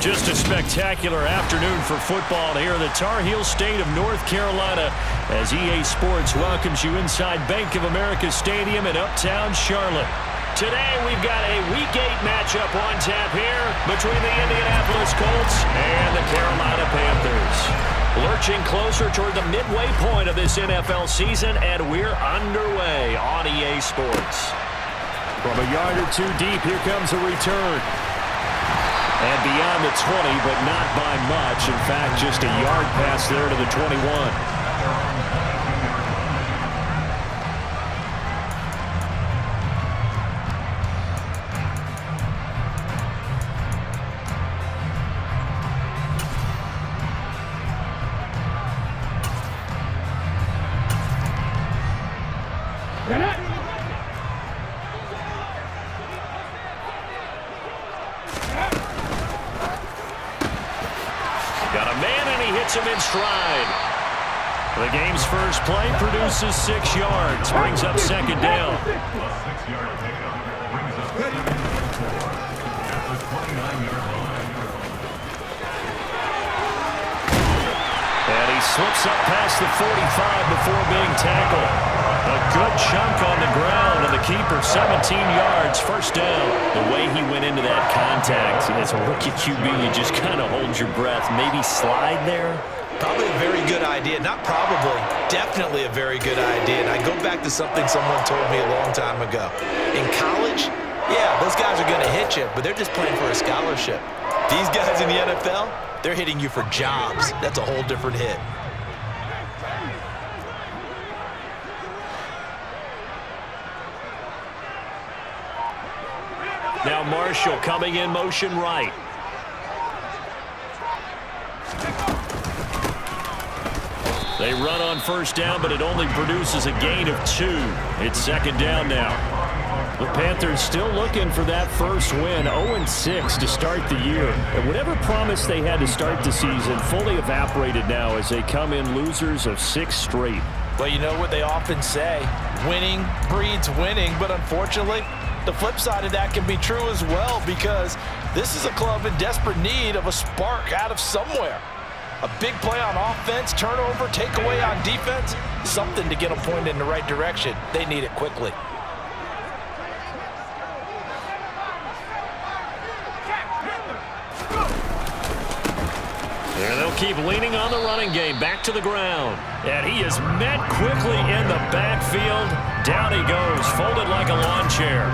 Just a spectacular afternoon for football here in the Tar Heel state of North Carolina as EA Sports welcomes you inside Bank of America Stadium in uptown Charlotte. Today we've got a Week 8 matchup on tap here between the Indianapolis Colts and the Carolina Panthers. Lurching closer toward the midway point of this NFL season, and we're underway on EA Sports. From a yard or two deep, here comes a return. And beyond the 20, but not by much. In fact, just a yard pass there to the 21. Got a man, and he hits him in stride. The game's first play produces 6 yards, brings up second down. And he slips up past the 45 before being tackled. A good chunk on the ground, and the keeper 17 yards, first down. The way he went into that contact, as a rookie QB, you just kind of hold your breath. Maybe slide there? Probably a very good idea. Not probably. Definitely a very good idea. And I go back to something someone told me a long time ago. In college, yeah, those guys are going to hit you, but they're just playing for a scholarship. These guys in the NFL, they're hitting you for jobs. That's a whole different hit. Now Marshall coming in motion right. They run on first down, but it only produces a gain of 2. It's second down now. The Panthers still looking for that first win, 0-6 to start the year. And whatever promise they had to start the season fully evaporated now as they come in losers of 6 straight. Well, you know what they often say, winning breeds winning, but unfortunately, the flip side of that can be true as well, because this is a club in desperate need of a spark out of somewhere. A big play on offense, turnover, takeaway on defense, something to get them pointed in the right direction. They need it quickly. And they'll keep leaning on the running game, back to the ground. And he is met quickly in the backfield. Down he goes, folded like a lawn chair.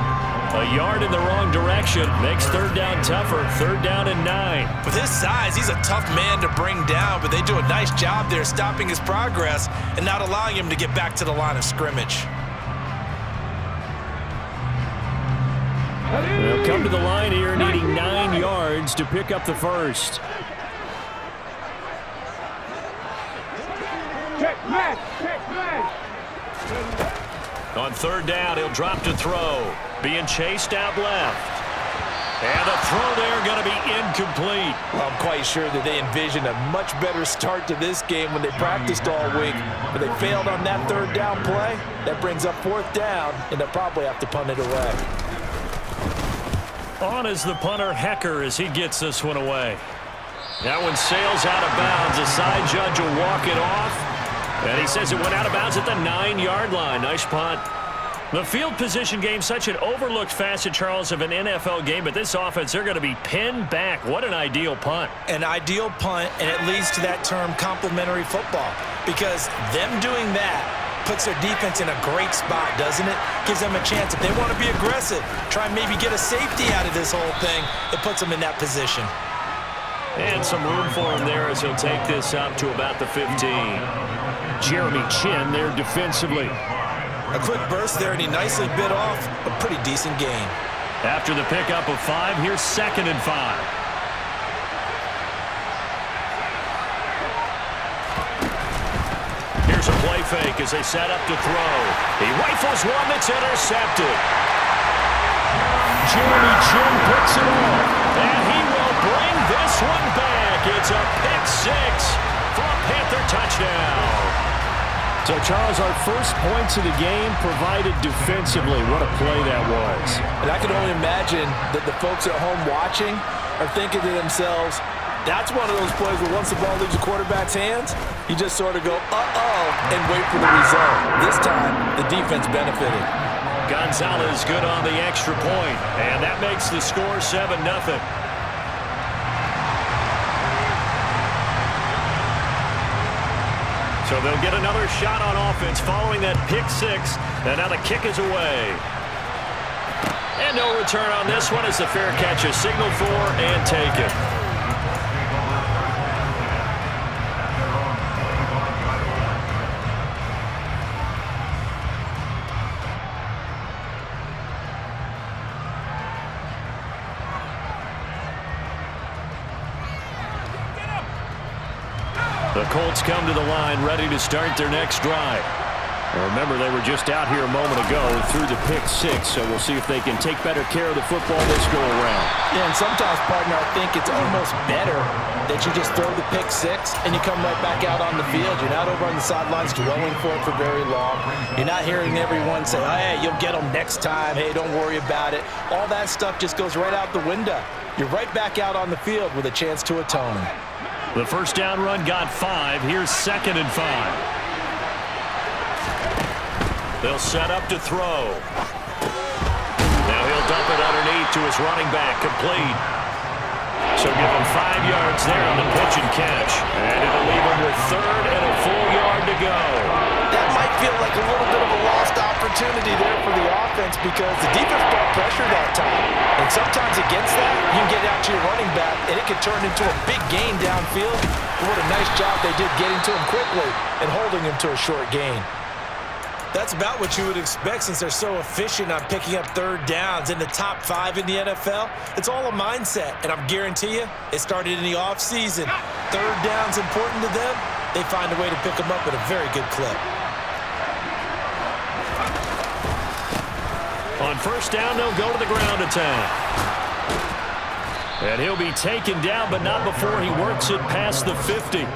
A yard in the wrong direction makes third down tougher. Third down and 9. With his size, he's a tough man to bring down, but they do a nice job there stopping his progress and not allowing him to get back to the line of scrimmage. They'll come to the line here, needing 9 yards to pick up the first. On third down, he'll drop to throw. Being chased out left. And the throw there going to be incomplete. Well, I'm quite sure that they envisioned a much better start to this game when they practiced all week. But they failed on that third down play. That brings up fourth down, and they'll probably have to punt it away. On is the punter, Hecker, as he gets this one away. That one sails out of bounds. The side judge will walk it off. And he says it went out of bounds at the 9-yard line. Nice punt. The field position game, such an overlooked facet, Charles, of an NFL game, but this offense, they're going to be pinned back. What an ideal punt. An ideal punt, and it leads to that term complementary football, because them doing that puts their defense in a great spot, doesn't it? Gives them a chance. If they want to be aggressive, try and maybe get a safety out of this whole thing, it puts them in that position. And some room for him there as he'll take this up to about the 15. Jeremy Chin there defensively. A quick burst there, and he nicely bit off a pretty decent gain. After the pickup of 5, here's 2nd and 5. Here's a play fake as they set up to throw. He rifles one that's intercepted. Jeremy Chin picks it off, and he will bring this one back. It's a pick 6 for a Panther touchdown. So, Charles, our first points of the game provided defensively. What a play that was. And I can only imagine that the folks at home watching are thinking to themselves, that's one of those plays where once the ball leaves the quarterback's hands, you just sort of go, uh-oh, and wait for the result. This time, the defense benefited. Gonzalez good on the extra point, and that makes the score 7-0. So they'll get another shot on offense following that pick six, and now the kick is away. And no return on this one as the fair catch is signaled for and taken. The Colts come to the line ready to start their next drive. Remember, they were just out here a moment ago through the pick six, so we'll see if they can take better care of the football this go-around. Yeah, and sometimes, partner, I think it's almost better that you just throw the pick six and you come right back out on the field. You're not over on the sidelines dwelling for it for very long. You're not hearing everyone say, oh, hey, you'll get them next time. Hey, don't worry about it. All that stuff just goes right out the window. You're right back out on the field with a chance to atone. The first down run got 5. Here's 2nd and 5. They'll set up to throw. Now he'll dump it underneath to his running back, complete. So give him 5 yards there on the pitch and catch. And it'll leave him with 3rd and a full yard to go. That might feel like a little bit of a lost opportunity there for the offense because the defense brought pressure that time. And sometimes against that, you can get out to your running back, and it can turn into a big gain downfield. What a nice job they did getting to him quickly and holding him to a short gain. That's about what you would expect since they're so efficient on picking up 3rd downs in the top 5 in the NFL. It's all a mindset, and I'm guarantee you it started in the offseason. 3rd down's important to them. They find a way to pick them up at a very good clip. On first down, they'll go to the ground attack. And he'll be taken down, but not before he works it past the 50.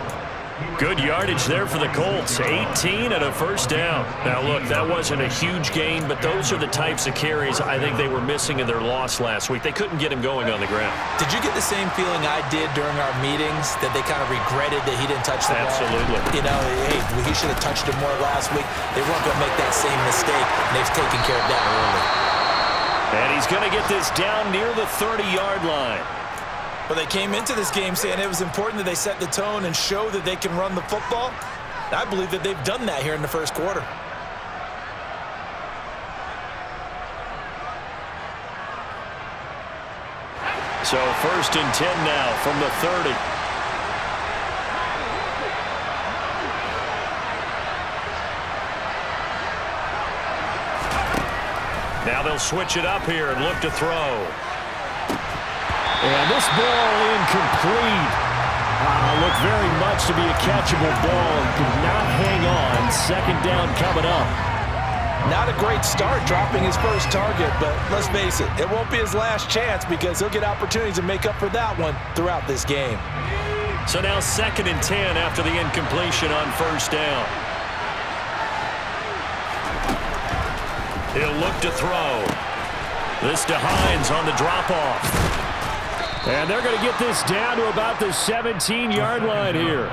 Good yardage there for the Colts. 18 and a first down. Now, look, that wasn't a huge gain, but those are the types of carries I think they were missing in their loss last week. They couldn't get him going on the ground. Did you get the same feeling I did during our meetings, that they kind of regretted that he didn't touch the ball? Absolutely. You know, hey, he should have touched it more last week. They weren't going to make that same mistake, and they've taken care of that early. And he's going to get this down near the 30-yard line. But they came into this game saying it was important that they set the tone and show that they can run the football. And I believe that they've done that here in the first quarter. So 1st and 10 now from the 30. Now they'll switch it up here and look to throw. And this ball incomplete. Looked very much to be a catchable ball. Did not hang on. 2nd down coming up. Not a great start dropping his first target, but let's face it, it won't be his last chance because he'll get opportunities to make up for that one throughout this game. So now 2nd and 10 after the incompletion on first down. He'll look to throw. This to Hines on the drop-off. And they're going to get this down to about the 17-yard line here.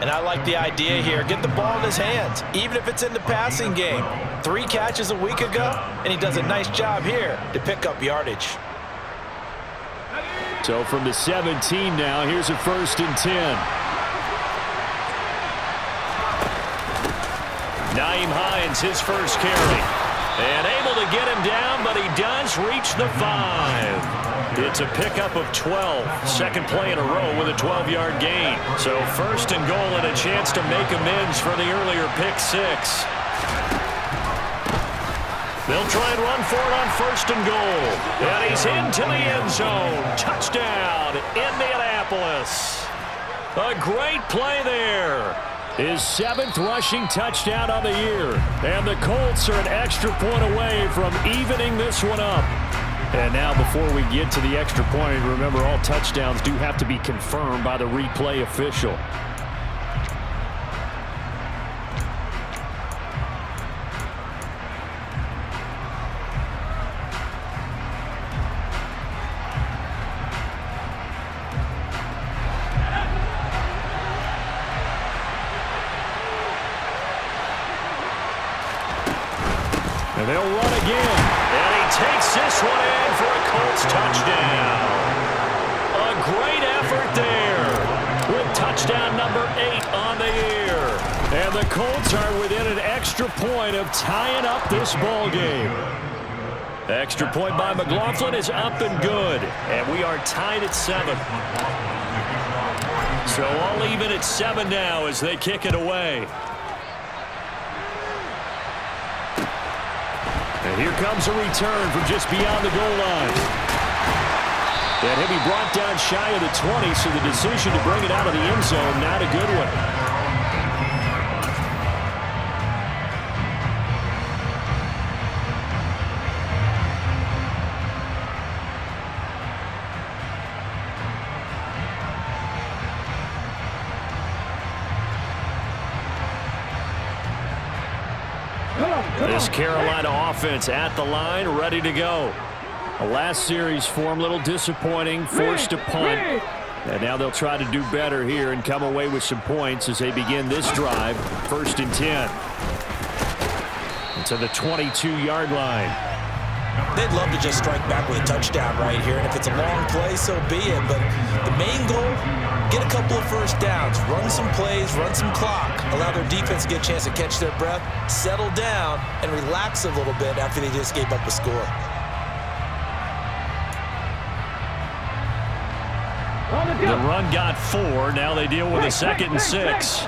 And I like the idea here. Get the ball in his hands, even if it's in the passing game. 3 catches a week ago, and he does a nice job here to pick up yardage. So from the 17 now, here's a 1st and 10. Nyheim Hines, his first carry. And able to get him down, but he does reach the 5. It's a pickup of 12. 2nd play in a row with a 12-yard gain. So 1st and goal and a chance to make amends for the earlier pick 6. They'll try and run for it on 1st and goal. And he's into the end zone. Touchdown, Indianapolis. A great play there. His 7th rushing touchdown on the year. And the Colts are an extra point away from evening this one up. And now before we get to the extra point, remember all touchdowns do have to be confirmed by the replay official. touchdown. A great effort there with touchdown number 8 on the year. And the Colts are within an extra point of tying up this ball game. Extra point by McLaughlin is up and good. And we are tied at 7. So all even at 7 now as they kick it away. And here comes a return from just beyond the goal line. And he'll be brought down shy of the 20, so the decision to bring it out of the end zone, not a good one. This Carolina offense at the line, ready to go. The last series form a little disappointing, forced a punt. And now they'll try to do better here and come away with some points as they begin this drive. 1st and 10. To the 22-yard line. They'd love to just strike back with a touchdown right here. And if it's a long play, so be it. But the main goal, get a couple of first downs, run some plays, run some clock, allow their defense to get a chance to catch their breath, settle down, and relax a little bit after they just gave up a score. The run got 4. Now they deal with a 2nd and 6.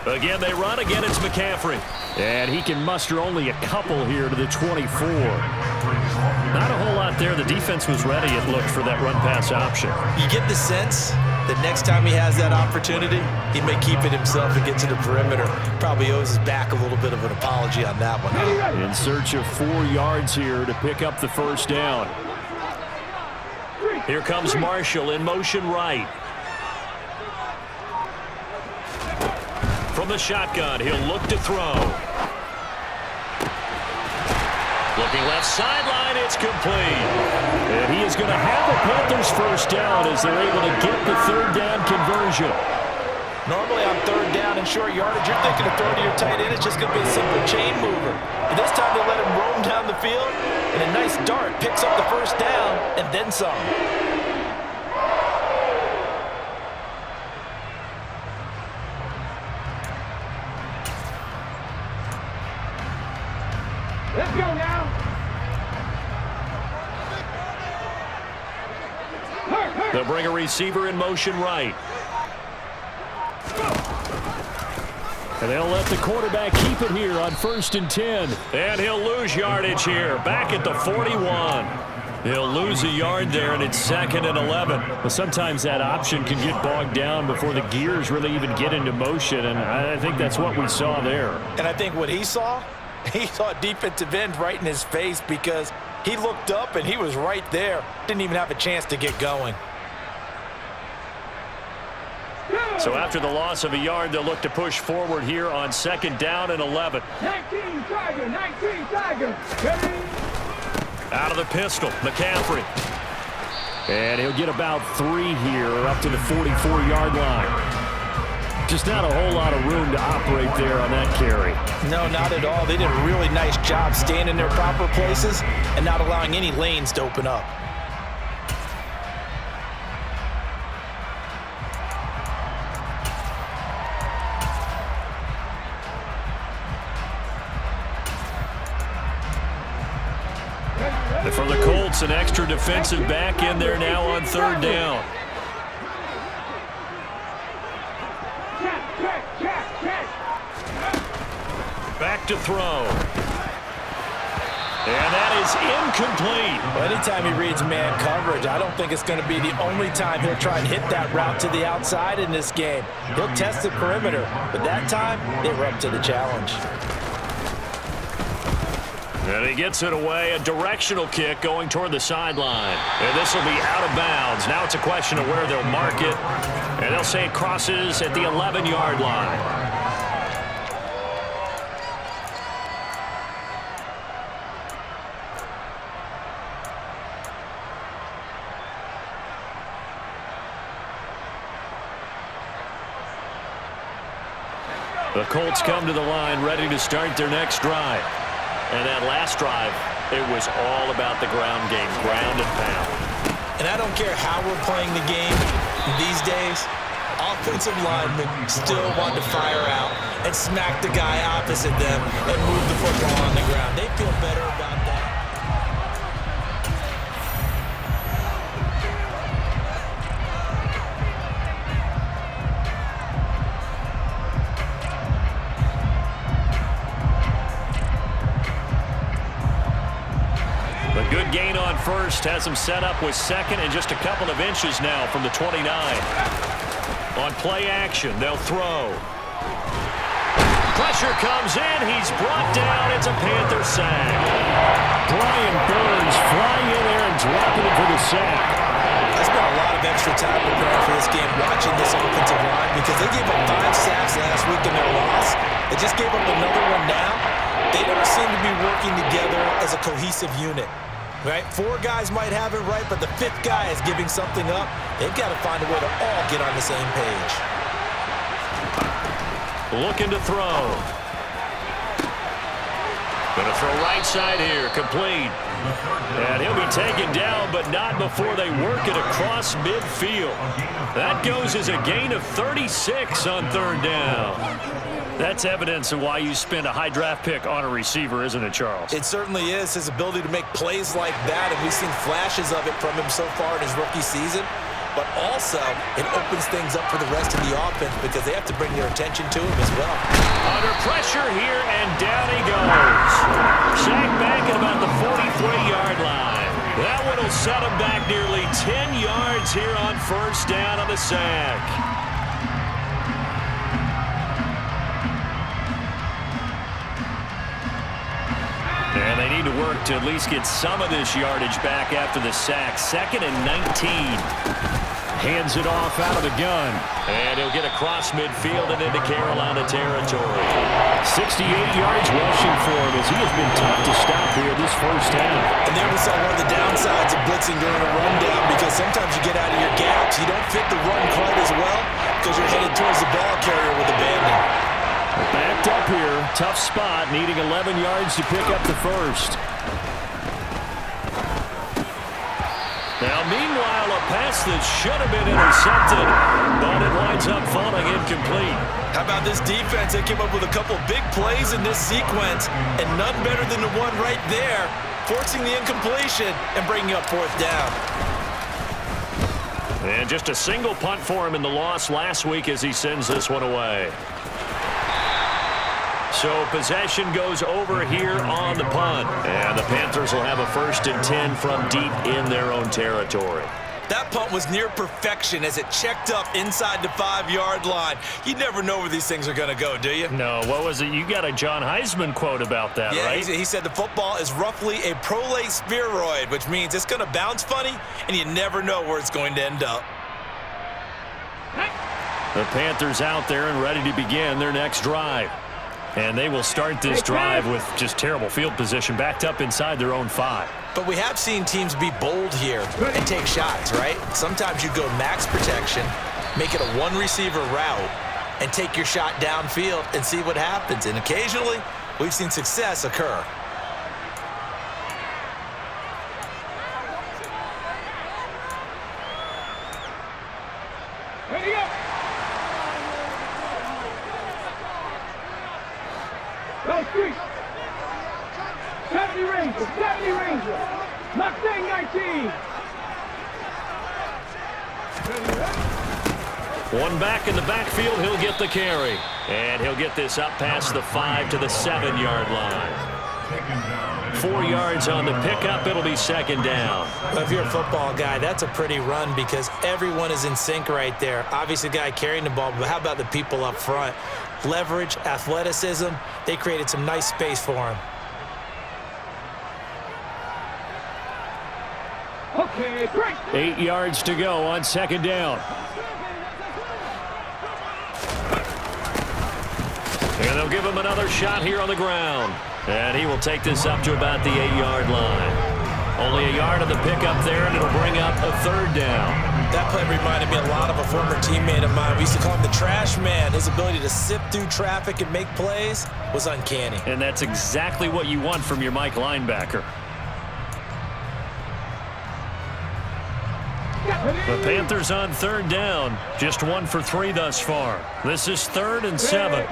Again, they run. Again, it's McCaffrey. And he can muster only a couple here to the 24. Not a whole lot there. The defense was ready, it looked, for that run-pass option. You get the sense that next time he has that opportunity, he may keep it himself and get to the perimeter. Probably owes his back a little bit of an apology on that one. In search of 4 yards here to pick up the first down. Here comes Marshall in motion right. From the shotgun, he'll look to throw. Looking left sideline, it's complete. And he is going to have a Panthers first down as they're able to get the 3rd down conversion. Normally on 3rd down and short yardage, you're thinking of throwing to your tight end. It's just going to be a simple chain mover. But this time they let him roam down the field, and a nice dart picks up the first down and then some. Let's go now. They'll bring a receiver in motion right. And they'll let the quarterback keep it here on 1st and 10. And he'll lose yardage here. Back at the 41. He'll lose a yard there, and it's 2nd and 11. Well, sometimes that option can get bogged down before the gears really even get into motion, and I think that's what we saw there. And I think what he saw a defensive end right in his face because he looked up and he was right there. Didn't even have a chance to get going. So after the loss of a yard, they'll look to push forward here on 2nd down and 11. 19 Tiger. Ready? Out of the pistol, McCaffrey. And he'll get about 3 here up to the 44-yard line. Just not a whole lot of room to operate there on that carry. No, not at all. They did a really nice job staying in their proper places and not allowing any lanes to open up. And for the Colts, an extra defensive back in there now on 3rd down. Back to throw. And that is incomplete. Well, anytime he reads man coverage, I don't think it's going to be the only time he'll try and hit that route to the outside in this game. He'll test the perimeter, but that time, they were up to the challenge. And he gets it away, a directional kick going toward the sideline. And this will be out of bounds. Now it's a question of where they'll mark it. And they'll say it crosses at the 11-yard line. The Colts come to the line ready to start their next drive. And that last drive It was all about the ground game, ground and pound. And I don't care how we're playing the game these days, offensive linemen still want to fire out and smack the guy opposite them and move the football on the ground. They feel better about that. A good gain on first has him set up with second and just a couple of inches now from the 29. On play action, they'll throw. Pressure comes in. He's brought down. It's a Panther sack. Brian Burns flying in there and dropping it for the sack. I spent a lot of extra time preparing for this game watching this offensive line because they gave up 5 sacks last week in their loss. They just gave up another one now. They don't seem to be working together as a cohesive unit. Right? 4 guys might have it right, but the 5th guy is giving something up. They've got to find a way to all get on the same page. Looking to throw. Going to throw right side here, complete. And he'll be taken down, but not before they work it across midfield. That goes as a gain of 36 on 3rd down. That's evidence of why you spend a high draft pick on a receiver, isn't it, Charles? It certainly is. His ability to make plays like that, and we've seen flashes of it from him so far in his rookie season. But also, it opens things up for the rest of the offense because they have to bring their attention to him as well. Under pressure here, and down he goes. Sacked back at about the 43-yard line. That one will set him back nearly 10 yards here on 1st down on the sack. And they need to work to at least get some of this yardage back after the sack. 2nd and 19. Hands it off out of the gun. And he'll get across midfield and into Carolina territory. 68 yards rushing for him as he has been tough to stop here this 1st half. And there we saw one of the downsides of blitzing during a rundown because sometimes you get out of your gaps. You don't fit the run quite as well because you're headed towards the ball carrier with abandon. Backed up here. Tough spot. Needing 11 yards to pick up the 1st. Now, meanwhile, a pass that should have been intercepted, but it winds up falling incomplete. How about this defense? They came up with a couple big plays in this sequence, and none better than the one right there, forcing the incompletion and bringing up 4th down. And just a single punt for him in the loss last week as he sends this one away. So possession goes over here on the punt. And the Panthers will have a 1st and 10 from deep in their own territory. That punt was near perfection as it checked up inside the 5-yard line. You never know where these things are going to go, do you? No, what was it? You got a John Heisman quote about that, yeah, right? He said the football is roughly a prolate spheroid, which means it's going to bounce funny, and you never know where it's going to end up. The Panthers out there and ready to begin their next drive. And they will start this drive with just terrible field position, backed up inside their own 5. But we have seen teams be bold here and take shots, right? Sometimes you go max protection, make it a 1-receiver route, and take your shot downfield and see what happens. And occasionally, we've seen success occur. Ready up. Go street. 70 Ranger, 70 Ranger. Mustang 19. One back in the backfield, he'll get the carry. And he'll get this up past the 5 to the 7-yard line. 4 yards on the pickup, it'll be 2nd down. Well, if you're a football guy, that's a pretty run because everyone is in sync right there. Obviously, the guy carrying the ball, but how about the people up front? Leverage, athleticism, they created some nice space for him. Okay, great. 8 yards to go on 2nd down. And they'll give him another shot here on the ground. And he will take this up to about the 8-yard line. Only a yard of the pickup there, and it'll bring up a 3rd down. That play reminded me a lot of a former teammate of mine. We used to call him the trash man. His ability to sift through traffic and make plays was uncanny. And that's exactly what you want from your Mike linebacker. The Panthers on third down. Just 1 for 3 thus far. This is 3rd and 7.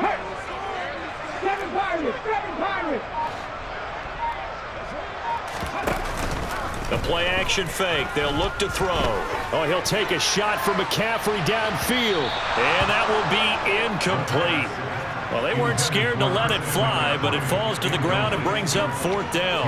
The play-action fake. They'll look to throw. Oh, he'll take a shot from McCaffrey downfield. And that will be incomplete. Well, they weren't scared to let it fly, but it falls to the ground and brings up 4th down.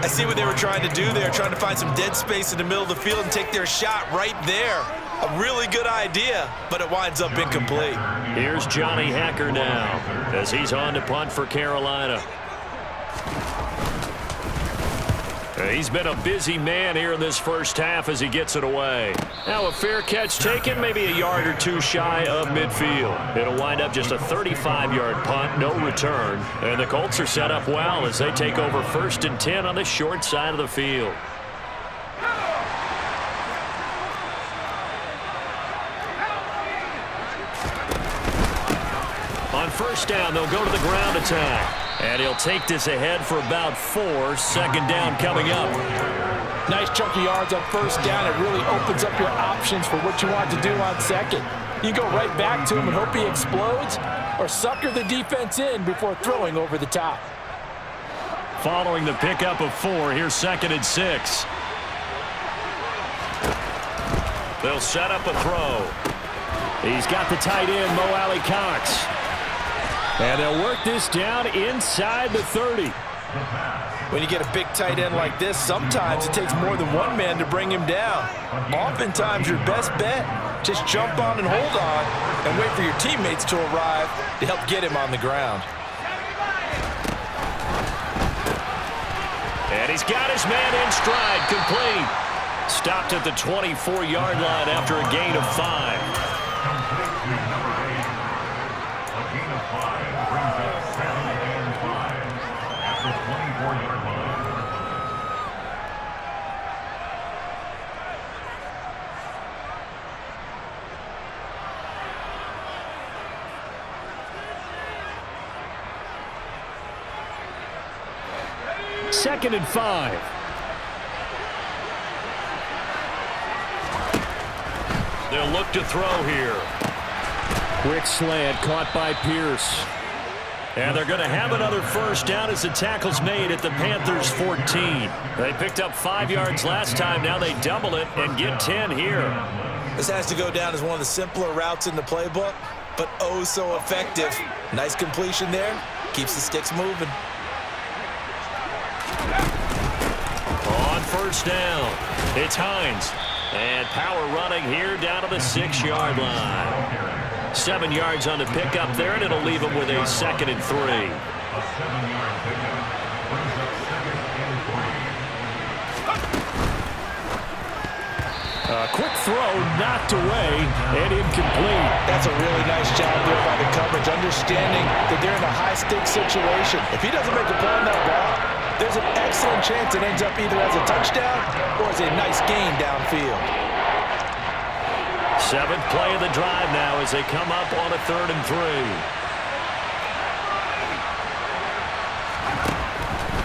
I see what they were trying to do there, trying to find some dead space in the middle of the field and take their shot right there. A really good idea, but it winds up incomplete. Here's Johnny Hacker now as he's on to punt for Carolina. He's been a busy man here in this first half as he gets it away. Now a fair catch taken, maybe a yard or 2 shy of midfield. It'll wind up just a 35-yard punt, no return. And the Colts are set up well as they take over 1st and 10 on the short side of the field. On 1st down, they'll go to the ground attack. And he'll take this ahead for about 4. 2nd down coming up. Nice chunky yards on 1st down. It really opens up your options for what you want to do on 2nd. You go right back to him and hope he explodes, or sucker the defense in before throwing over the top. Following the pickup of 4, here's 2nd and 6. They'll set up a throw. He's got the tight end, Mo Alley Cox. And they'll work this down inside the 30. When you get a big tight end like this, sometimes it takes more than one man to bring him down. Oftentimes, your best bet, just jump on and hold on and wait for your teammates to arrive to help get him on the ground. And he's got his man in stride, complete. Stopped at the 24-yard line after a gain of 5. Second and 5. They'll look to throw here. Quick slant caught by Pierce. And they're going to have another 1st down as the tackle's made at the Panthers' 14. They picked up 5 yards last time. Now they double it and get 10 here. This has to go down as one of the simpler routes in the playbook, but oh so effective. Nice completion there. Keeps the sticks moving. On 1st down, it's Hines. And power running here down to the 6-yard line. 7 yards on the pickup there, and it'll leave him with a 2nd and 3. A quick throw knocked away and incomplete. That's a really nice job there by the coverage, understanding that they're in a high-stakes situation. If he doesn't make a play on that ball, there's an excellent chance it ends up either as a touchdown or as a nice gain downfield. 7th play of the drive now as they come up on a 3rd and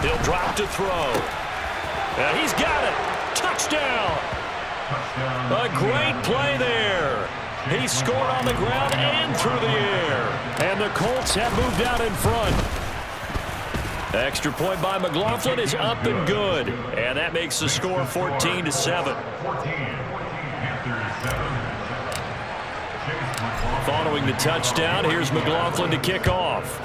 3. He'll drop to throw. And he's got it. Touchdown. A great play there. He scored on the ground and through the air. And the Colts have moved out in front. Extra point by McLaughlin is up and good. And that makes the score 14-7. Following the touchdown, here's McLaughlin to kick off.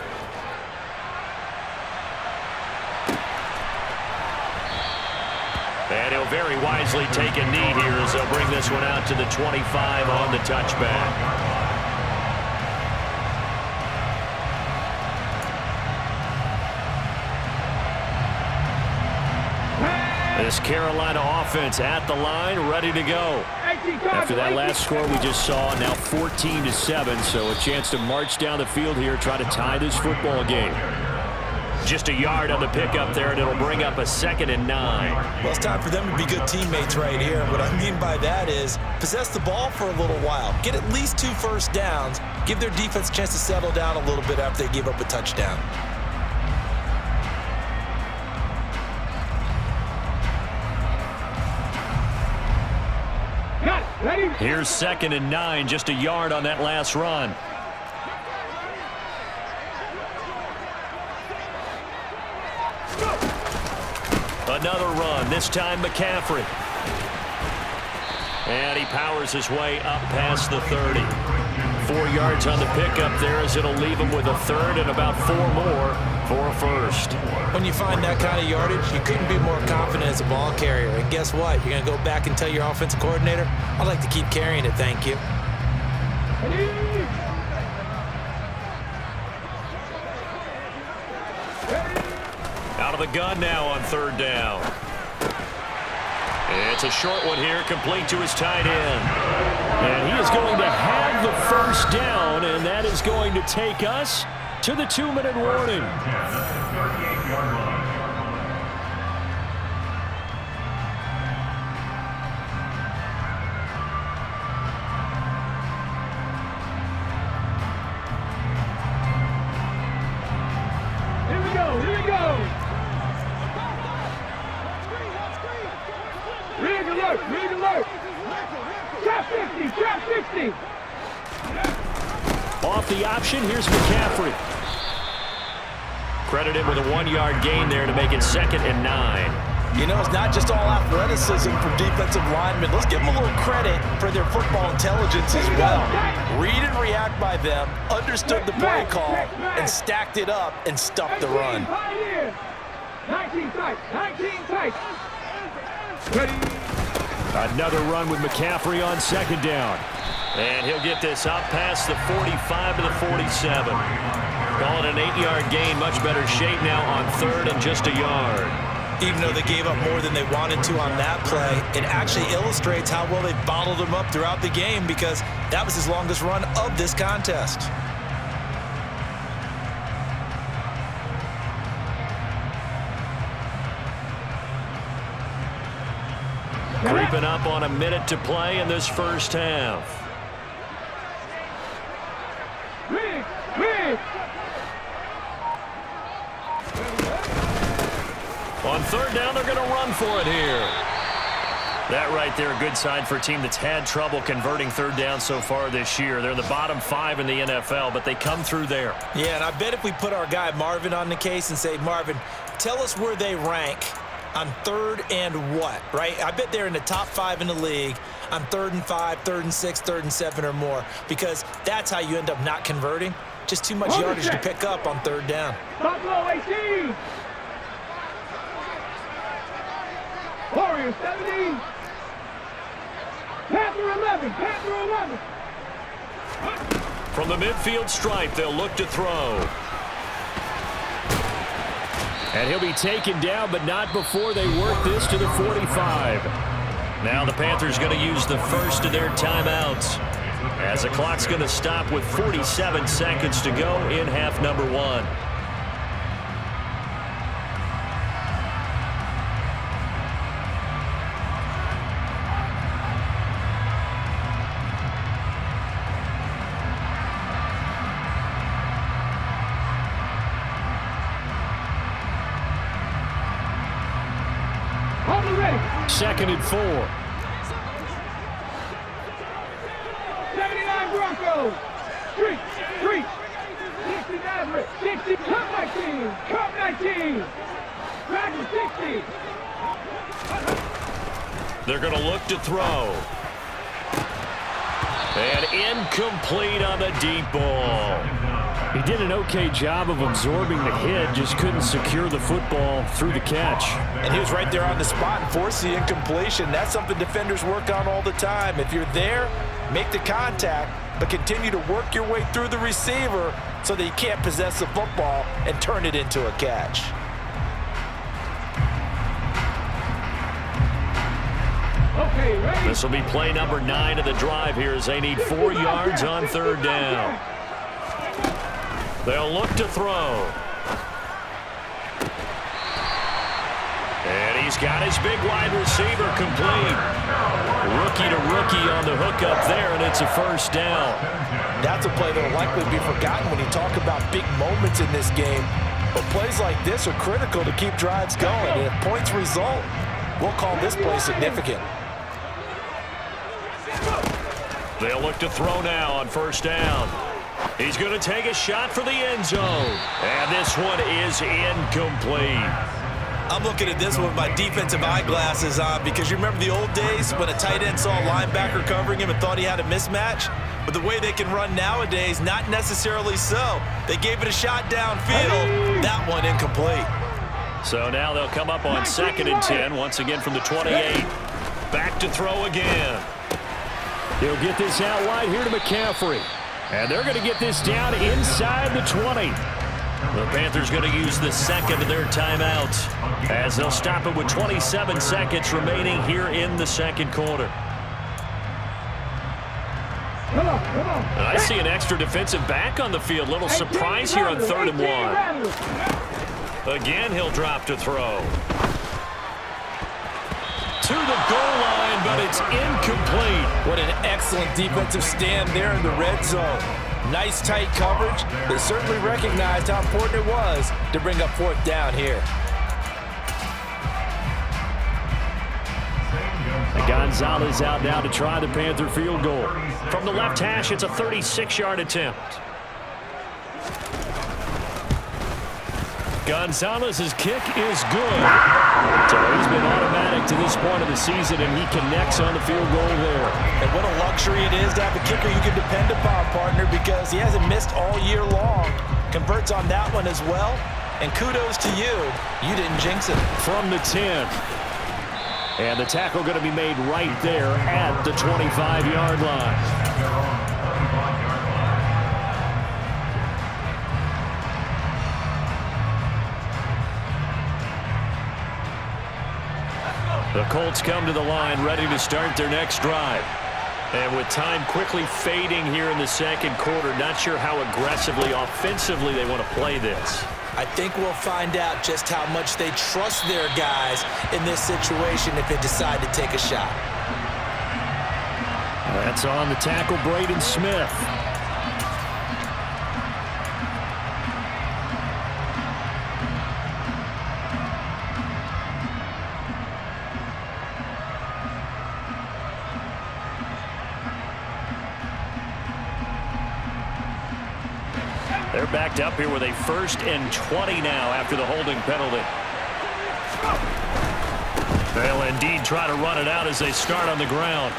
And he'll very wisely take a knee here as they'll bring this one out to the 25 on the touchback. This Carolina offense at the line, ready to go. After that last score we just saw, now 14-7, so a chance to march down the field here, try to tie this football game. Just a yard on the pickup there, and it'll bring up a 2nd and 9. Well, it's time for them to be good teammates right here. What I mean by that is possess the ball for a little while. Get at least 2 first downs. Give their defense a chance to settle down a little bit after they give up a touchdown. Got it. Ready? Here's 2nd and 9, just a yard on that last run. Another run, this time McCaffrey. And he powers his way up past the 30. 4 yards on the pickup there as it'll leave him with a 3rd and about 4 more for a 1st. When you find that kind of yardage, you couldn't be more confident as a ball carrier. And guess what? You're going to go back and tell your offensive coordinator, I'd like to keep carrying it, thank you. Out of the gun now on 3rd down. It's a short one here, complete to his tight end. And he is going to have the 1st down, and that is going to take us to the 2-minute warning. Here we go, here we go. Rig alert, rig alert. Trap 50, trap 60. Off the option, here's McCaffrey. Credited with a 1-yard gain there to make it 2nd and 9. You know, it's not just all athleticism from defensive linemen. Let's give them a little credit for their football intelligence as well. Read and react by them, understood the play call, and stacked it up and stuffed the run. 19 tight, 19 tight. Ready? Another run with McCaffrey on 2nd down. And he'll get this up past the 45 to the 47. Call it an 8-yard gain, much better shape now on 3rd and just a yard. Even though they gave up more than they wanted to on that play, it actually illustrates how well they bottled them up throughout the game because that was his longest run of this contest. Creeping up on a minute to play in this 1st half. Rig, rig. On 3rd down, they're going to run for it here. That right there, a good sign for a team that's had trouble converting 3rd down so far this year. They're in the bottom 5 in the NFL, but they come through there. Yeah, and I bet if we put our guy Marvin on the case and say, Marvin, tell us where they rank on 3rd and what, right? I bet they're in the top 5 in the league on 3rd and 5, 3rd and 6, 3rd and 7 or more because that's how you end up not converting. Just too much yardage to pick up on 3rd down. Buffalo 18. Warriors 17. Panther 11, Panther 11. From the midfield stripe, they'll look to throw. And he'll be taken down, but not before they work this to the 45. Now the Panthers going to use the first of their timeouts as the clock's going to stop with 47 seconds to go in half number 1. Hold it ready. 2nd and 4. 79 Broncos. Street, street. 60 Maverick. 60. Cup 19. Cup 19. Dragon 60. They're going to look to throw. And incomplete on the deep ball. He did an okay job of absorbing the hit, just couldn't secure the football through the catch. And he was right there on the spot and forced the incompletion. That's something defenders work on all the time. If you're there, make the contact, but continue to work your way through the receiver so that you can't possess the football and turn it into a catch. Okay, ready. This will be play number 9 of the drive here as they need 4 yards on 3rd down. They'll look to throw. And he's got his big wide receiver complete. Rookie to rookie on the hook up there, and it's a 1st down. That's a play that will likely be forgotten when you talk about big moments in this game. But plays like this are critical to keep drives going. And if points result, we'll call this play significant. They'll look to throw now on first down. He's going to take a shot for the end zone. And this one is incomplete. I'm looking at this one with my defensive eyeglasses on because you remember the old days when a tight end saw a linebacker covering him and thought he had a mismatch? But the way they can run nowadays, not necessarily so. They gave it a shot downfield. That one incomplete. So now they'll come up on 2nd and 10, once again from the 28. Back to throw again. He'll get this out wide here to McCaffrey. And they're going to get this down inside the 20. The Panthers going to use the second of their timeouts as they'll stop it with 27 seconds remaining here in the second quarter. And I see an extra defensive back on the field. Little surprise here on 3rd and 1. Again, he'll drop to throw. To the goal line, but it's incomplete. What an excellent defensive stand there in the red zone. Nice tight coverage. They certainly recognized how important it was to bring up 4th down here. Gonzalez out now to try the Panther field goal. From the left hash, it's a 36-yard attempt. Gonzalez's kick is good. So he's been automatic to this point of the season, and he connects on the field goal there. And what a luxury it is to have a kicker you can depend upon, partner, because he hasn't missed all year long. Converts on that one as well. And kudos to you. You didn't jinx it. From the 10. And the tackle going to be made right there at the 25-yard line. The Colts come to the line ready to start their next drive. And with time quickly fading here in the second quarter, not sure how aggressively, offensively they want to play this. I think we'll find out just how much they trust their guys in this situation if they decide to take a shot. That's on the tackle, Braden Smith. They're backed up here with a 1st and 20 now after the holding penalty. They'll indeed try to run it out as they start on the ground.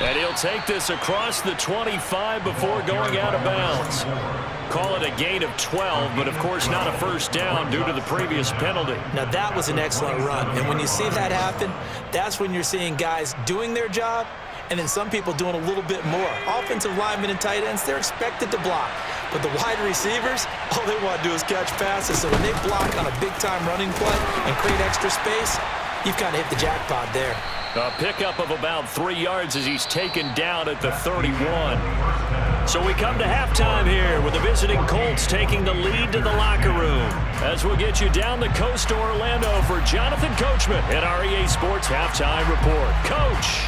And he'll take this across the 25 before going out of bounds. Call it a gain of 12, but of course not a first down due to the previous penalty. Now that was an excellent run. And when you see that happen, that's when you're seeing guys doing their job and then some people doing a little bit more. Offensive linemen and tight ends, they're expected to block. But the wide receivers, all they want to do is catch passes. So when they block on a big-time running play and create extra space, you've kind of hit the jackpot there. A pickup of about 3 yards as he's taken down at the 31. So we come to halftime here with the visiting Colts taking the lead to the locker room. As we'll get you down the coast to Orlando for Jonathan Coachman at our EA Sports Halftime Report. Coach.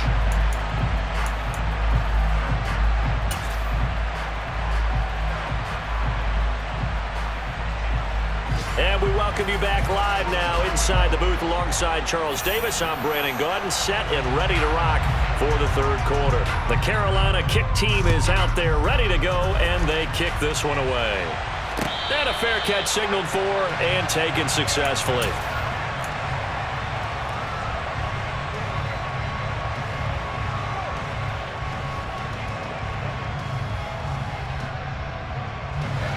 And we welcome you back live now inside the booth alongside Charles Davis. I'm Brandon Gaudin, set and ready to rock for the third quarter. The Carolina kick team is out there ready to go, and they kick this one away. And a fair catch signaled for and taken successfully.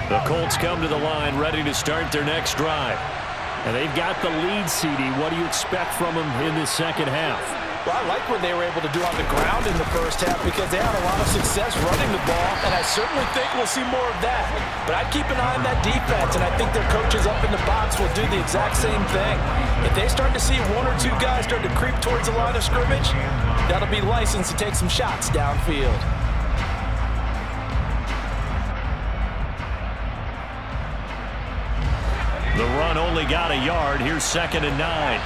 The Colts come to the line ready to start their next drive. And they've got the lead, CD. What do you expect from them in this second half? Well, I like what they were able to do on the ground in the first half because they had a lot of success running the ball, and I certainly think we'll see more of that. But I'd keep an eye on that defense, and I think their coaches up in the box will do the exact same thing. If they start to see 1 or 2 guys start to creep towards the line of scrimmage, that'll be licensed to take some shots downfield. The run only got a yard. Here's 2nd and 9.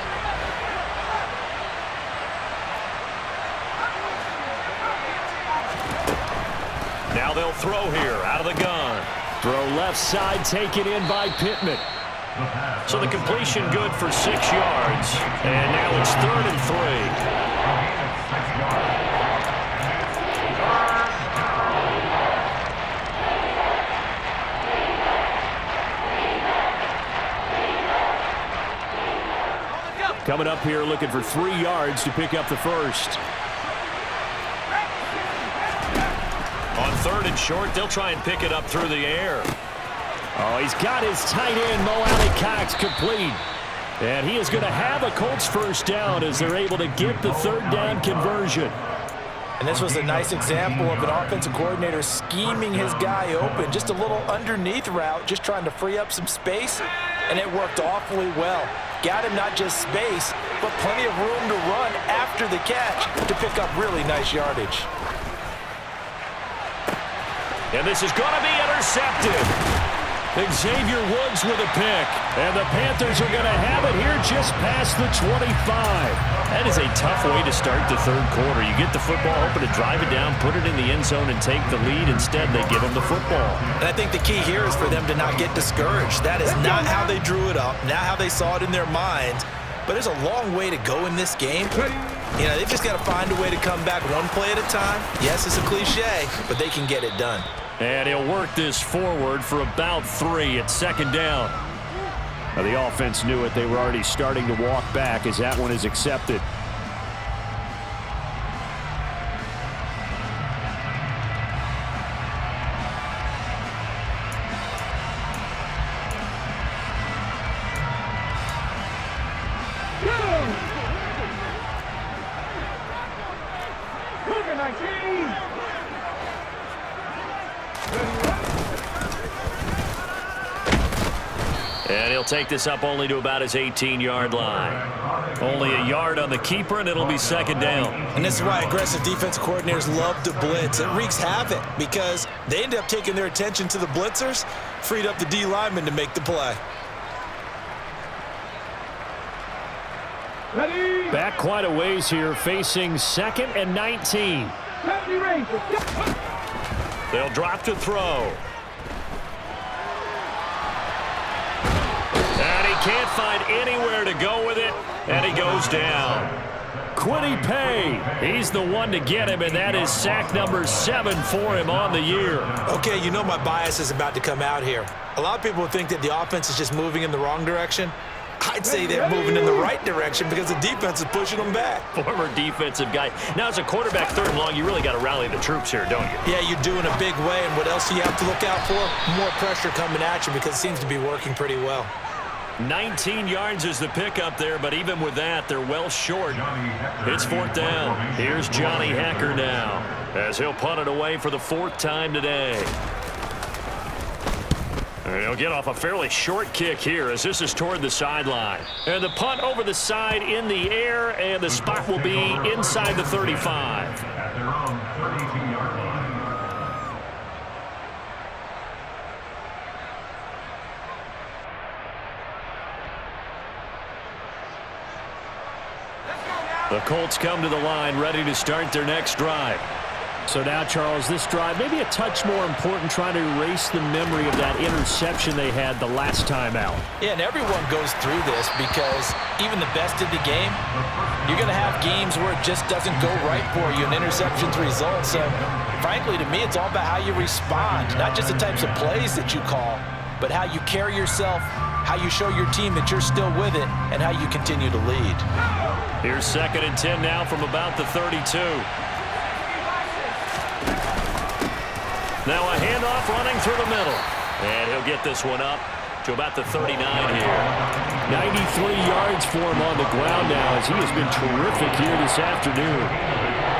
Now they'll throw here out of the gun. Throw left side taken in by Pittman. So the completion good for 6 yards. And now it's 3rd and 3. coming up here looking for 3 yards to pick up the first. On 3rd and short, they'll try and pick it up through the air. Oh, he's got his tight end, Mo Alley-Cox, complete. And he is going to have a Colts first down as they're able to get the 3rd down conversion. And this was a nice example of an offensive coordinator scheming his guy open. Just a little underneath route, just trying to free up some space, and it worked awfully well. Got him not just space, but plenty of room to run after the catch to pick up really nice yardage. And this is going to be intercepted. Xavier Woods with a pick. And the Panthers are going to have it here just past the 25. That is a tough way to start the 3rd quarter. You get the football, hoping to drive it down, put it in the end zone, and take the lead. Instead, they give them the football. And I think the key here is for them to not get discouraged. That is not how they drew it up, not how they saw it in their minds. But there's a long way to go in this game. You know, they've just got to find a way to come back one play at a time. Yes, it's a cliche, but they can get it done. And he'll work this forward for about 3 at 2nd down. Now, the offense knew it. They were already starting to walk back as that one is accepted. And he'll take this up only to about his 18-yard line. Only a yard on the keeper, and it'll be 2nd down. And this is why aggressive defensive coordinators love to blitz. It wreaks havoc because they end up taking their attention to the blitzers, freed up the D lineman to make the play. Ready? Back quite a ways here, facing 2nd and 19. They'll drop to throw. And he can't find anywhere to go with it, and he goes down. Kwity Paye, he's the one to get him, and that is sack number 7 for him on the year. Okay, you know my bias is about to come out here. A lot of people think that the offense is just moving in the wrong direction. I'd say they're moving in the right direction because the defense is pushing them back. Former defensive guy. Now, as a quarterback 3rd and long, you really got to rally the troops here, don't you? Yeah, you do in a big way, and what else do you have to look out for? More pressure coming at you because it seems to be working pretty well. 19 yards is the pickup there, but even with that, they're well short. It's 4th down. Here's Johnny Hekker now as he'll punt it away for the 4th time today. And he'll get off a fairly short kick here as this is toward the sideline. And the punt over the side in the air, and the spot will be inside the 35. At their own 32-yard line. The Colts come to the line ready to start their next drive. So now, Charles, this drive maybe a touch more important, trying to erase the memory of that interception they had the last time out. Yeah, and everyone goes through this because even the best of the game, you're going to have games where it just doesn't go right for you, and interceptions result. So, frankly, to me, it's all about how you respond, not just the types of plays that you call, but how you carry yourself, how you show your team that you're still with it, and how you continue to lead. Here's 2nd and 10 now from about the 32. Now a handoff running through the middle. And he'll get this one up to about the 39 here. 93 yards for him on the ground now as he has been terrific here this afternoon.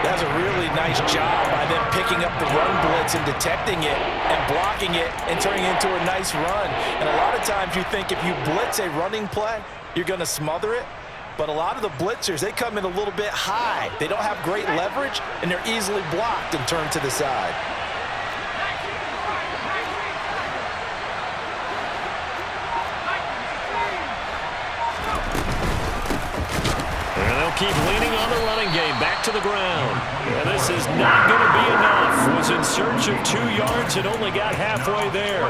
That's a really nice job by them picking up the run blitz and detecting it and blocking it and turning it into a nice run. And a lot of times you think if you blitz a running play, you're going to smother it. But a lot of the blitzers, they come in a little bit high. They don't have great leverage, and they're easily blocked and turned to the side. Keep leaning on the running game. Back to the ground. And this is not going to be enough. Was in search of 2 yards and only got halfway there.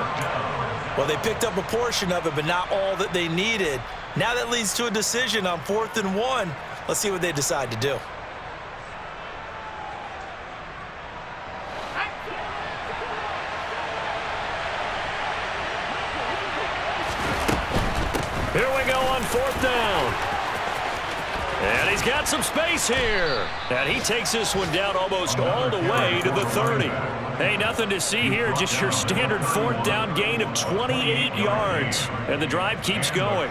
Well, they picked up a portion of it, but not all that they needed. Now that leads to a decision on 4th and 1. Let's see what they decide to do. Here we go on 4th down. He's got some space here. And he takes this one down almost all the way to the 30. Hey, nothing to see here. Just your standard fourth down gain of 28 yards. And the drive keeps going.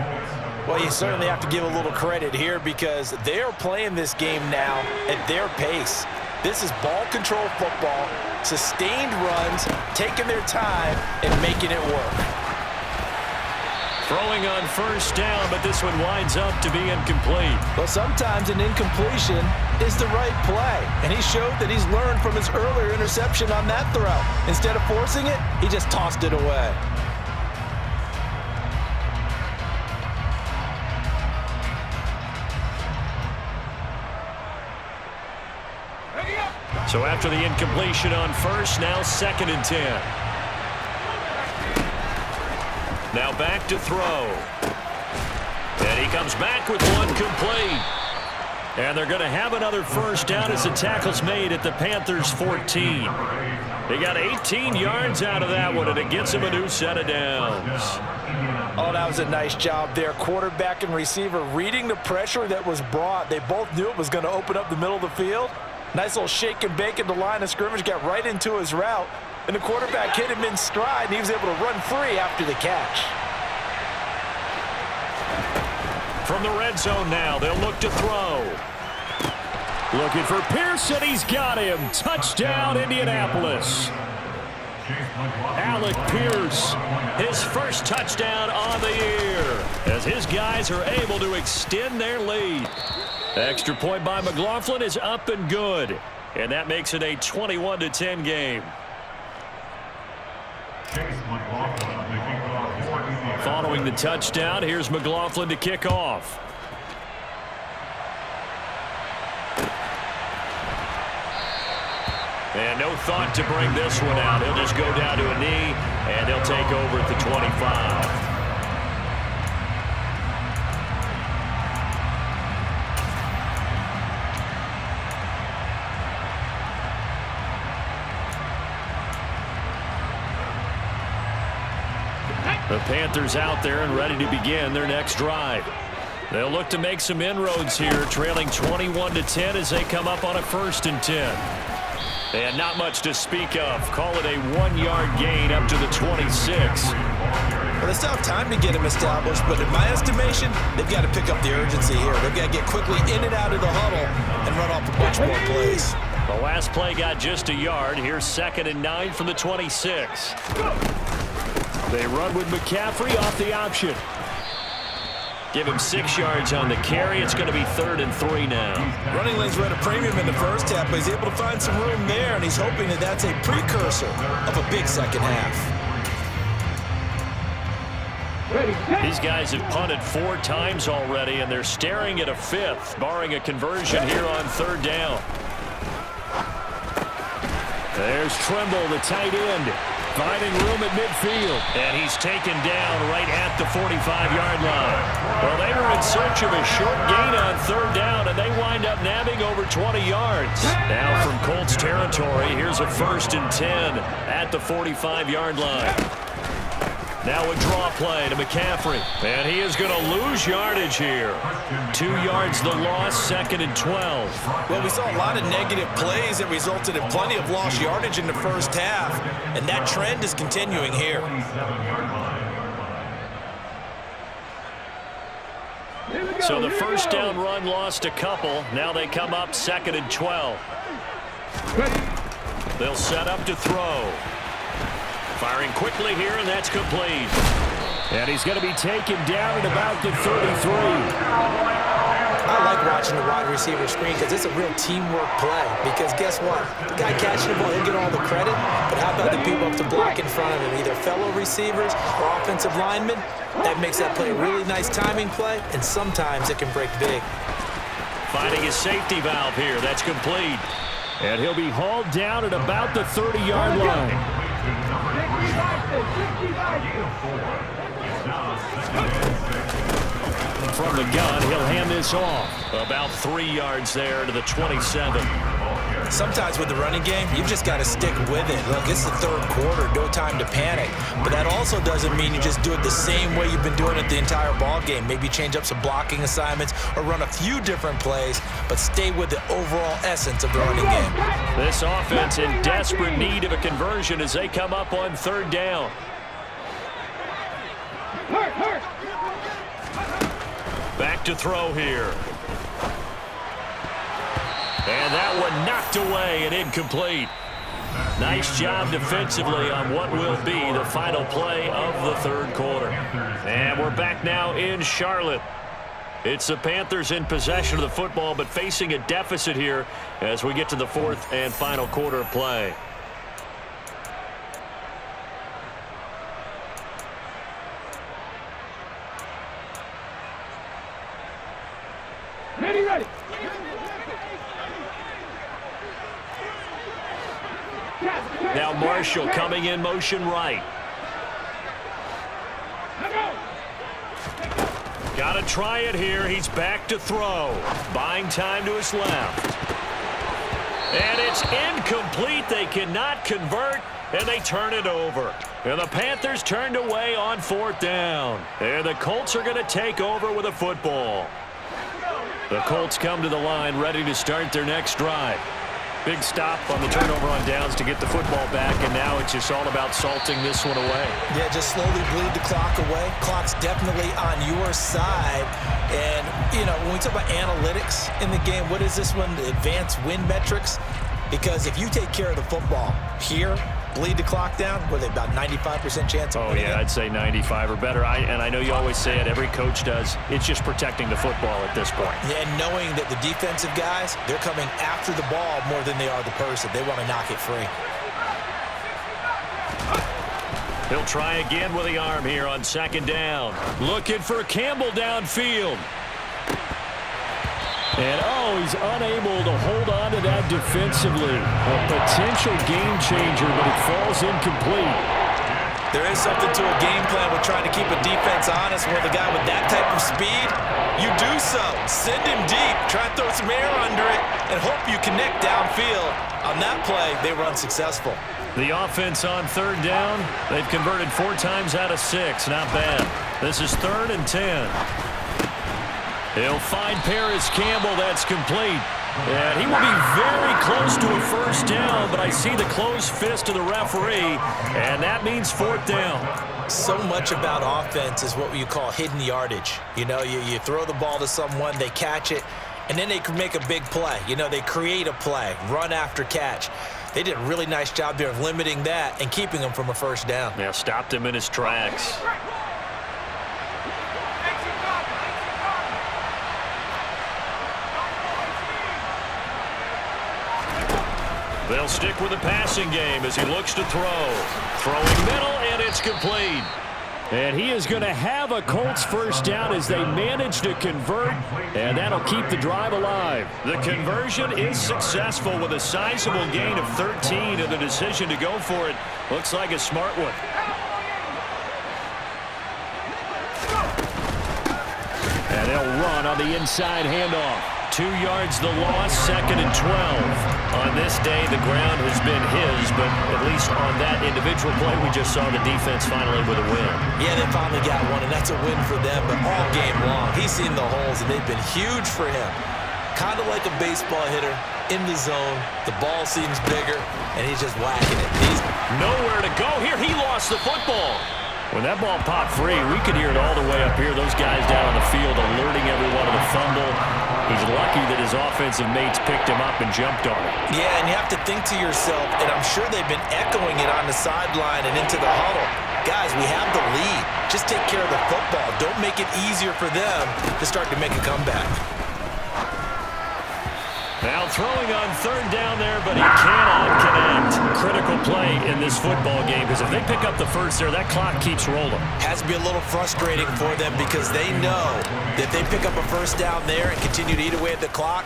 Well, you certainly have to give a little credit here because they're playing this game now at their pace. This is ball control football, sustained runs, taking their time, and making it work. Throwing on first down, but this one winds up to be incomplete. Well, sometimes an incompletion is the right play, and he showed that he's learned from his earlier interception on that throw. Instead of forcing it, he just tossed it away. So after the incompletion on first, now 2nd and 10. Now back to throw. And he comes back with one complete. And they're going to have another first down as the tackle's made at the Panthers' 14. They got 18 yards out of that one, and it gets them a new set of downs. Oh, that was a nice job there. Quarterback and receiver reading the pressure that was brought. They both knew it was going to open up the middle of the field. Nice little shake and bake at the line of scrimmage, got right into his route, and the quarterback hit him in stride, and he was able to run free after the catch. From the red zone now, they'll look to throw. Looking for Pearson, he's got him. Touchdown, Indianapolis. Alec Pierce, his first touchdown on the year, as his guys are able to extend their lead. Extra point by McLaughlin is up and good. And that makes it a 21-10 game. Following the touchdown, here's McLaughlin to kick off. And no thought to bring this one out. He'll just go down to a knee, and they'll take over at the 25. The Panthers out there and ready to begin their next drive. They'll look to make some inroads here, trailing 21-10 as they come up on a 1st and 10. And not much to speak of. Call it a 1-yard gain up to the 26. Well, they still have time to get him established, but in my estimation, they've got to pick up the urgency here. They've got to get quickly in and out of the huddle and run off a bunch more plays. The last play got just a yard. Here's 2nd and 9 from the 26. They run with McCaffrey off the option. Give him 6 yards on the carry. It's going to be 3rd and 3 now. Running lanes were at a premium in the first half, but he's able to find some room there, and he's hoping that that's a precursor of a big second half. These guys have punted 4 times already, and they're staring at a 5th, barring a conversion here on 3rd down. There's Trimble, the tight end, finding room at midfield, and he's taken down right at the 45-yard line. Well, they were in search of a short gain on 3rd down, and they wind up nabbing over 20 yards. Now from Colts territory, here's a 1st and 10 at the 45-yard line. Now a draw play to McCaffrey, and he is going to lose yardage here. 2 yards the loss, 2nd and 12. Well, we saw a lot of negative plays that resulted in plenty of lost yardage in the first half, and that trend is continuing here. So the first down run lost a couple. Now they come up 2nd and 12. They'll set up to throw. Firing quickly here, and that's complete. And he's going to be taken down at about the 33. I like watching the wide receiver screen because it's a real teamwork play. Because guess what? The guy catching the ball, he'll get all the credit. But how about the people up to block in front of him, either fellow receivers or offensive linemen? That makes that play a really nice timing play, and sometimes it can break big. Finding his safety valve here. That's complete. And he'll be hauled down at about the 30-yard line. From the gun, he'll hand this off. About 3 yards there to the 27. Sometimes with the running game, you've just got to stick with it. Look, it's the third quarter, no time to panic. But that also doesn't mean you just do it the same way you've been doing it the entire ball game. Maybe change up some blocking assignments or run a few different plays, but stay with the overall essence of the running game. This offense in desperate need of a conversion as they come up on third down. Back to throw here. And that one knocked away and incomplete. Nice job defensively on what will be the final play of the third quarter. And we're back now in Charlotte. It's the Panthers in possession of the football, but facing a deficit here as we get to the fourth and final quarter of play. Ready. Now Marshall coming in motion right. Got to try it here. He's back to throw. Buying time to his left. And it's incomplete. They cannot convert, and they turn it over. And the Panthers turned away on fourth down. And the Colts are going to take over with a football. The Colts come to the line ready to start their next drive. Big stop on the turnover on downs to get the football back, and now it's just all about salting this one away. Yeah, just slowly bleed the clock away. Clock's definitely on your side. And, you know, when we talk about analytics in the game, what is this one? The advanced win metrics? Because if you take care of the football here, bleed the clock down, were they about 95% chance of winning? Oh, yeah, I'd say 95 or better. And I know you always say it, every coach does. It's just protecting the football at this point. Yeah, and knowing that the defensive guys, they're coming after the ball more than they are the person. They want to knock it free. He'll try again with the arm here on second down. Looking for Campbell downfield. And, he's unable to hold on to that defensively. A potential game changer, but it falls incomplete. There is something to a game plan with trying to keep a defense honest. With a guy with that type of speed, you do so. Send him deep. Try and throw some air under it and hope you connect downfield. On that play, they were unsuccessful. The offense on third down, they've converted 4 times out of 6. Not bad. This is 3rd and 10. He'll find Paris Campbell. That's complete. And he will be very close to a first down, but I see the closed fist of the referee, and that means 4th down. So much about offense is what you call hidden yardage. You know, you throw the ball to someone, they catch it, and then they can make a big play. You know, they create a play, run after catch. They did a really nice job there of limiting that and keeping him from a first down. Yeah, stopped him in his tracks. They'll stick with the passing game as he looks to throw. Throwing middle, and it's complete. And he is going to have a Colts first down as they manage to convert, and that'll keep the drive alive. The conversion is successful with a sizable gain of 13, and the decision to go for it looks like a smart one. And they'll run on the inside handoff. 2 yards the loss, 2nd and 12. On this day, the ground has been his, but at least on that individual play, we just saw the defense finally with a win. Yeah, they finally got one, and that's a win for them, but all game long, he's seen the holes, and they've been huge for him. Kind of like a baseball hitter, in the zone, the ball seems bigger, and he's just whacking it. He's nowhere to go here. He lost the football. When that ball popped free, we could hear it all the way up here. Those guys down on the field alerting everyone of the fumble. He's lucky that his offensive mates picked him up and jumped on it. Yeah, and you have to think to yourself, and I'm sure they've been echoing it on the sideline and into the huddle. Guys, we have the lead. Just take care of the football. Don't make it easier for them to start to make a comeback. Now throwing on third down there, but he cannot connect. Critical play in this football game, because if they pick up the first there, that clock keeps rolling. Has to be a little frustrating for them because they know that if they pick up a first down there and continue to eat away at the clock,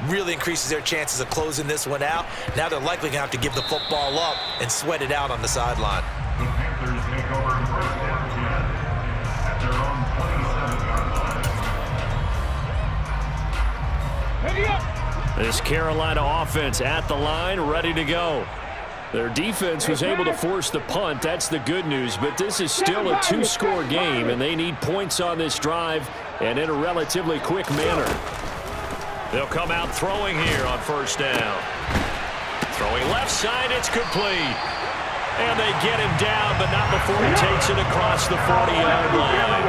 really increases their chances of closing this one out. Now they're likely going to have to give the football up and sweat it out on the sideline. The Panthers take over first and 10 at their own 27-yard line. Ready up. This Carolina offense at the line, ready to go. Their defense was able to force the punt. That's the good news, but this is still a two-score game, and they need points on this drive and in a relatively quick manner. They'll come out throwing here on first down. Throwing left side, it's complete. And they get him down, but not before he takes it across the 40-yard line.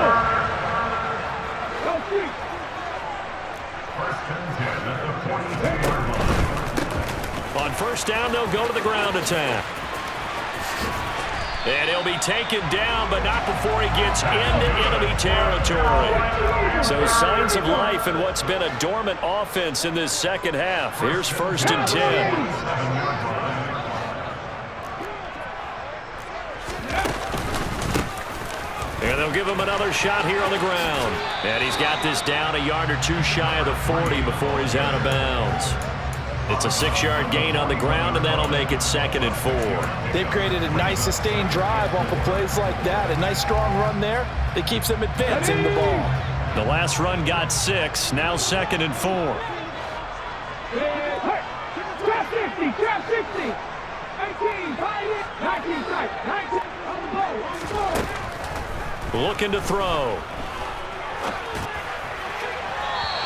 On first down, they'll go to the ground attack. And he'll be taken down, but not before he gets into enemy territory. So signs of life in what's been a dormant offense in this second half. Here's 1st and 10. And they'll give him another shot here on the ground. And he's got this down a yard or two shy of the 40 before he's out of bounds. It's a 6-yard gain on the ground, and that'll make it 2nd and 4. They've created a nice sustained drive off of plays like that. A nice strong run there that keeps them advancing the ball. The last run got 6. Now 2nd and 4. Trap 50, trap 60. 19, fight it. 19, tight. 19, on the ball, on the ball. Looking to throw.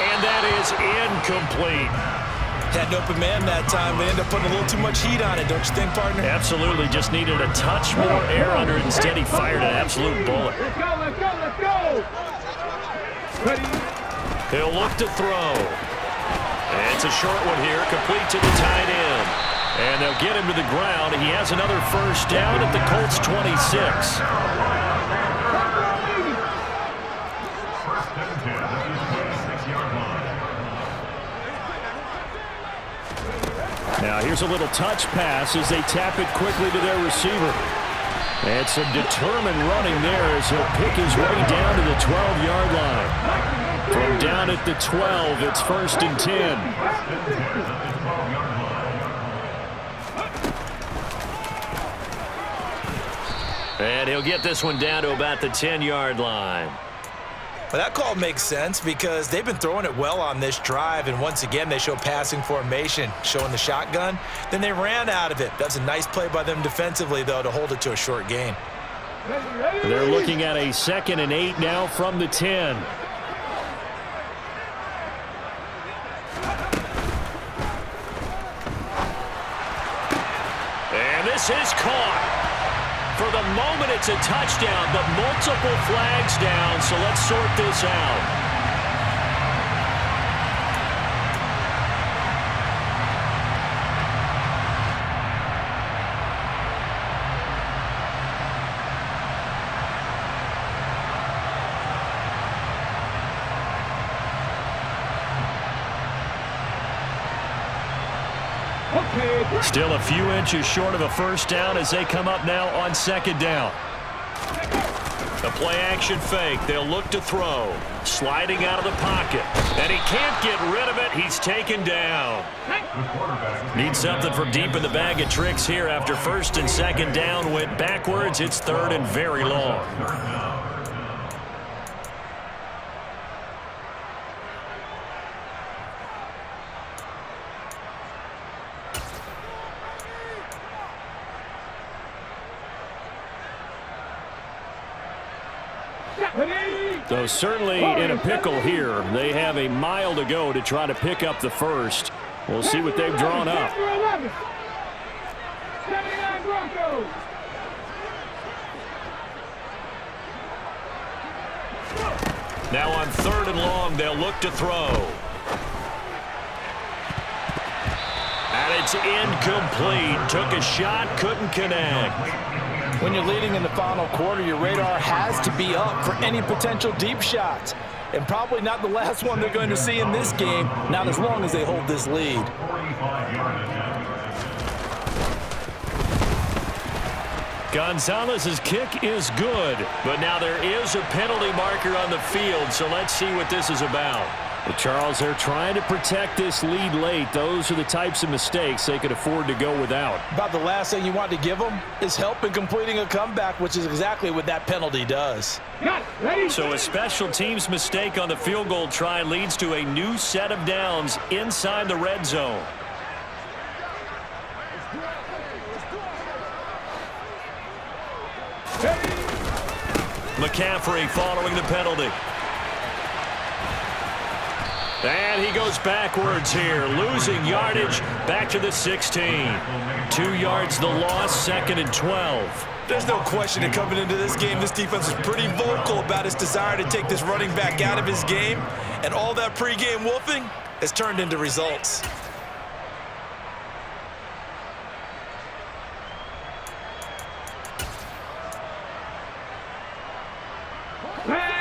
And that is incomplete. Had an open man that time, but ended up putting a little too much heat on it, don't you think, partner? Absolutely. Just needed a touch more air under it. Instead, he fired an absolute bullet. Let's go, let's go, let's go. Ready? He'll look to throw. It's a short one here, complete to the tight end. And they'll get him to the ground. He has another first down at the Colts 26. Now here's a little touch pass as they tap it quickly to their receiver. And some determined running there as he'll pick his way down to the 12-yard line. From down at the 12, it's 1st and 10. And he'll get this one down to about the 10-yard line. Well, that call makes sense because they've been throwing it well on this drive, and once again they show passing formation, showing the shotgun. Then they ran out of it. That's a nice play by them defensively, though, to hold it to a short gain. They're looking at a 2nd and 8 now from the 10. And this is caught. For the moment, it's a touchdown, but multiple flags down, so let's sort this out. Still a few inches short of a first down as they come up now on 2nd down. A play-action fake. They'll look to throw. Sliding out of the pocket. And he can't get rid of it. He's taken down. Need something from deep in the bag of tricks here after 1st and 2nd down. Went backwards. It's 3rd and very long. So certainly in a pickle here. They have a mile to go to try to pick up the first. We'll see what they've drawn up. 79 Broncos. Now on 3rd and long, they'll look to throw. And it's incomplete. Took a shot, couldn't connect. When you're leading in the final quarter, your radar has to be up for any potential deep shots. And probably not the last one they're going to see in this game, not as long as they hold this lead. Gonzalez's kick is good, but now there is a penalty marker on the field, so let's see what this is about. Charles, they're trying to protect this lead late. Those are the types of mistakes they could afford to go without. About the last thing you want to give them is help in completing a comeback, which is exactly what that penalty does. So a special teams mistake on the field goal try leads to a new set of downs inside the red zone. McCaffrey following the penalty. And he goes backwards here, losing yardage back to the 16. 2 yards the loss, 2nd and 12. There's no question that coming into this game, this defense is pretty vocal about its desire to take this running back out of his game. And all that pregame wolfing has turned into results.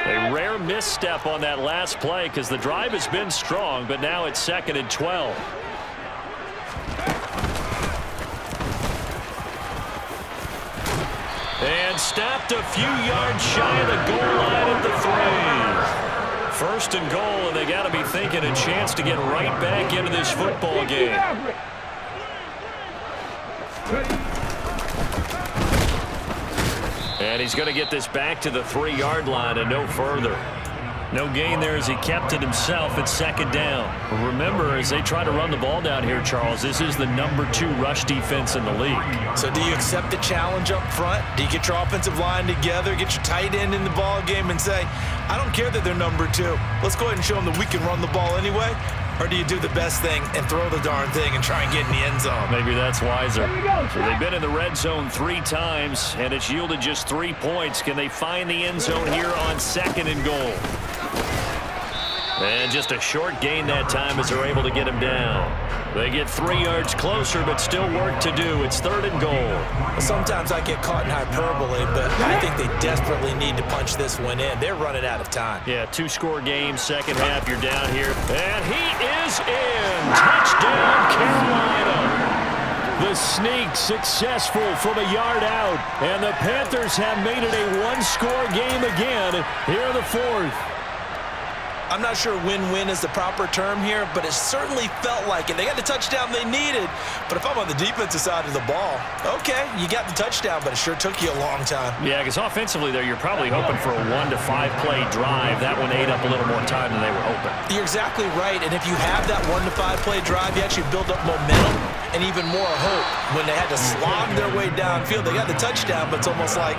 A rare misstep on that last play because the drive has been strong, but now it's 2nd and 12. And stopped a few yards shy of the goal line at the 3. 1st and goal, and they got to be thinking a chance to get right back into this football game. And he's going to get this back to the 3-yard line and no further. No gain there as he kept it himself at 2nd down. Remember, as they try to run the ball down here, Charles, this is the #2 rush defense in the league. So do you accept the challenge up front? Do you get your offensive line together, get your tight end in the ball game and say, I don't care that they're #2. Let's go ahead and show them that we can run the ball anyway? Or do you do the best thing and throw the darn thing and try and get in the end zone? Maybe that's wiser. So they've been in the red zone 3 times, and it's yielded just 3 points. Can they find the end zone here on 2nd and goal? And just a short gain that time as they're able to get him down. They get 3 yards closer, but still work to do. It's 3rd and goal. Sometimes I get caught in hyperbole, but I think they desperately need to punch this one in. They're running out of time. Yeah, 2-score game, second half, you're down here. And he is in. Touchdown, Carolina. The sneak successful from a yard out. And the Panthers have made it a 1-score game again here in the 4th. I'm not sure win-win is the proper term here, but it certainly felt like it. They got the touchdown they needed, but if I'm on the defensive side of the ball, okay, you got the touchdown, but it sure took you a long time. Yeah, because offensively there, you're probably hoping for a 1 to 5 play drive. That one ate up a little more time than they were hoping. You're exactly right, and if you have that 1 to 5 play drive, you actually build up momentum and even more hope. When they had to slog their way downfield, they got the touchdown, but it's almost like,